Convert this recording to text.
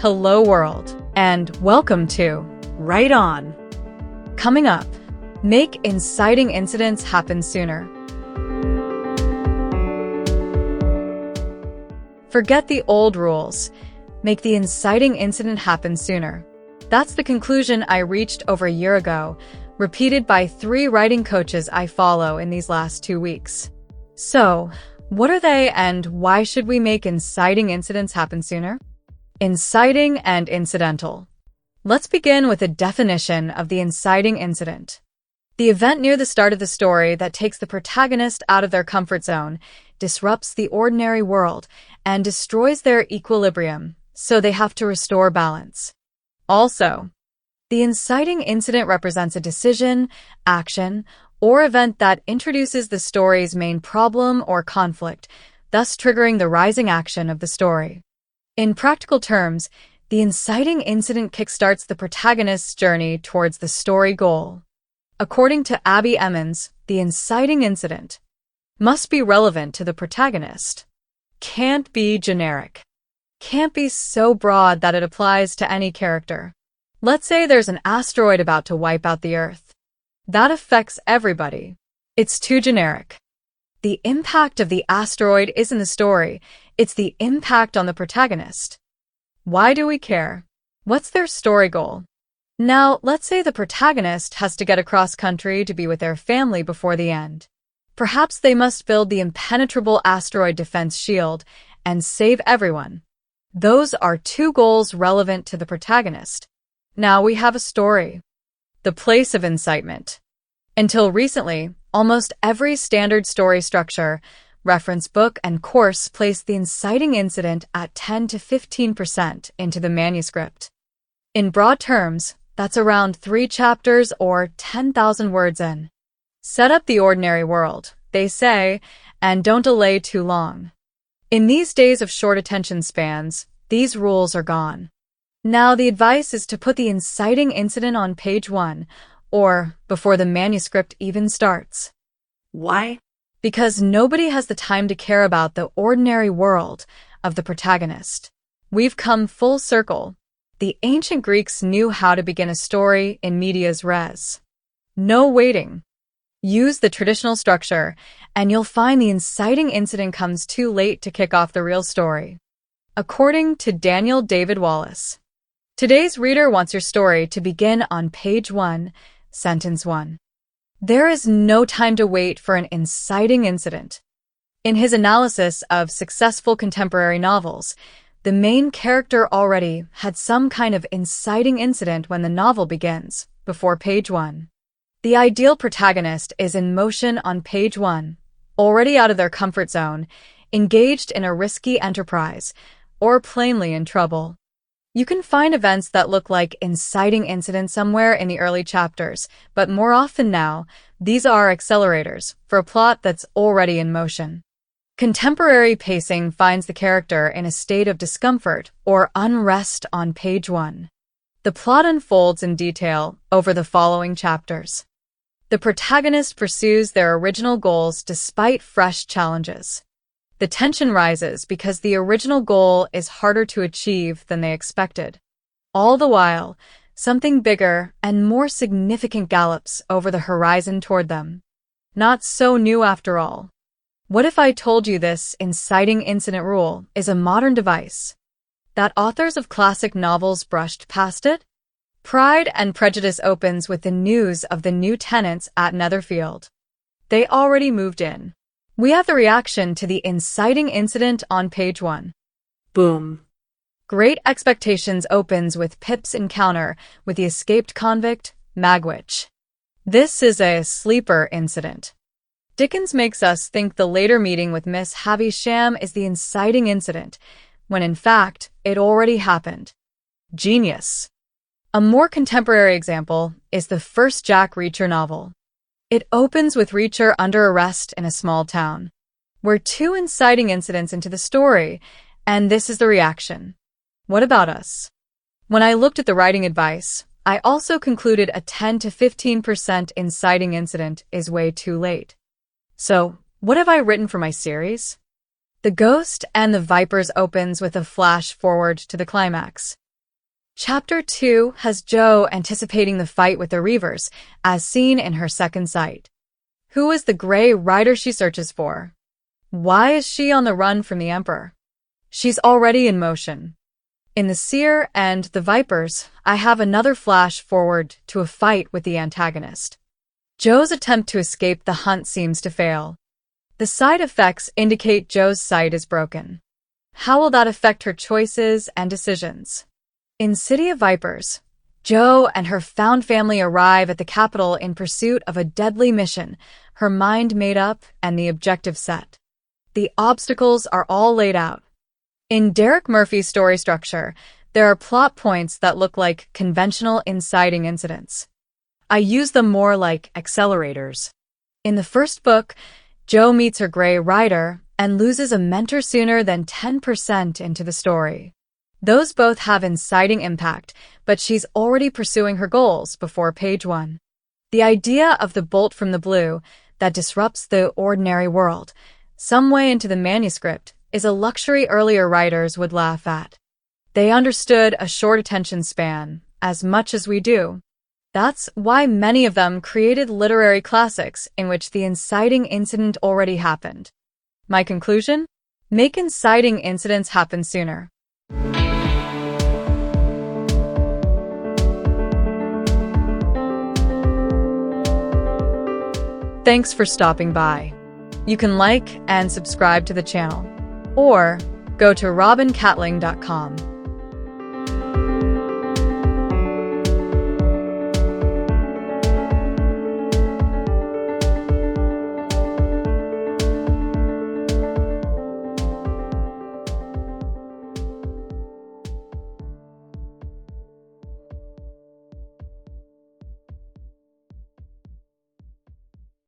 Hello world, and welcome to Right On. Coming up, make inciting incidents happen sooner. Forget the old rules. Make the inciting incident happen sooner. That's the conclusion I reached over a year ago, repeated by 3 writing coaches I follow in these last 2 weeks. So, what are they and why should we make inciting incidents happen sooner? Inciting and incidental. Let's begin with a definition of the inciting incident. The event near the start of the story that takes the protagonist out of their comfort zone, disrupts the ordinary world, and destroys their equilibrium, so they have to restore balance. Also, the inciting incident represents a decision, action, or event that introduces the story's main problem or conflict, thus triggering the rising action of the story. In practical terms, the inciting incident kickstarts the protagonist's journey towards the story goal. According to Abby Emmons, the inciting incident must be relevant to the protagonist. Can't be generic. Can't be so broad that it applies to any character. Let's say there's an asteroid about to wipe out the Earth. That affects everybody. It's too generic. The impact of the asteroid isn't the story, it's the impact on the protagonist. Why do we care? What's their story goal? Now, let's say the protagonist has to get across country to be with their family before the end. Perhaps they must build the impenetrable asteroid defense shield and save everyone. Those are 2 goals relevant to the protagonist. Now we have a story. The place of incitement. Until recently, almost every standard story structure, reference book, and course placed the inciting incident at 10 to 15% into the manuscript. In broad terms, that's around 3 chapters or 10,000 words in. Set up the ordinary world, they say, and don't delay too long. In these days of short attention spans, these rules are gone. Now the advice is to put the inciting incident on page 1, or before the manuscript even starts. Why? Because nobody has the time to care about the ordinary world of the protagonist. We've come full circle. The ancient Greeks knew how to begin a story in medias res. No waiting. Use the traditional structure, and you'll find the inciting incident comes too late to kick off the real story. According to Daniel David Wallace, today's reader wants your story to begin on page 1, sentence 1. There is no time to wait for an inciting incident. In his analysis of successful contemporary novels, the main character already had some kind of inciting incident when the novel begins, before page 1. The ideal protagonist is in motion on page 1, already out of their comfort zone, engaged in a risky enterprise, or plainly in trouble. You can find events that look like inciting incidents somewhere in the early chapters, but more often now, these are accelerators for a plot that's already in motion. Contemporary pacing finds the character in a state of discomfort or unrest on page 1. The plot unfolds in detail over the following chapters. The protagonist pursues their original goals despite fresh challenges. The tension rises because the original goal is harder to achieve than they expected. All the while, something bigger and more significant gallops over the horizon toward them. Not so new after all. What if I told you this inciting incident rule is a modern device? That authors of classic novels brushed past it? Pride and Prejudice opens with the news of the new tenants at Netherfield. They already moved in. We have the reaction to the inciting incident on page 1. Boom. Great Expectations opens with Pip's encounter with the escaped convict, Magwitch. This is a sleeper incident. Dickens makes us think the later meeting with Miss Havisham is the inciting incident, when in fact, it already happened. Genius. A more contemporary example is the first Jack Reacher novel. It opens with Reacher under arrest in a small town. We're 2 inciting incidents into the story, and this is the reaction. What about us? When I looked at the writing advice, I also concluded a 10 to 15% inciting incident is way too late. So, what have I written for my series? The Ghost and the Vipers opens with a flash forward to the climax. Chapter 2 has Joe anticipating the fight with the Reavers, as seen in her second sight. Who is the Grey Rider she searches for? Why is she on the run from the Emperor? She's already in motion. In The Seer and the Vipers, I have another flash forward to a fight with the antagonist. Joe's attempt to escape the hunt seems to fail. The side effects indicate Joe's sight is broken. How will that affect her choices and decisions? In City of Vipers, Joe and her found family arrive at the capital in pursuit of a deadly mission, her mind made up and the objective set. The obstacles are all laid out. In Derek Murphy's story structure, there are plot points that look like conventional inciting incidents. I use them more like accelerators. In the first book, Joe meets her Grey Rider and loses a mentor sooner than 10% into the story. Those both have inciting impact, but she's already pursuing her goals before page 1. The idea of the bolt from the blue that disrupts the ordinary world, some way into the manuscript, is a luxury earlier writers would laugh at. They understood a short attention span as much as we do. That's why many of them created literary classics in which the inciting incident already happened. My conclusion? Make inciting incidents happen sooner. Thanks for stopping by. You can like and subscribe to the channel, or go to robincatling.com.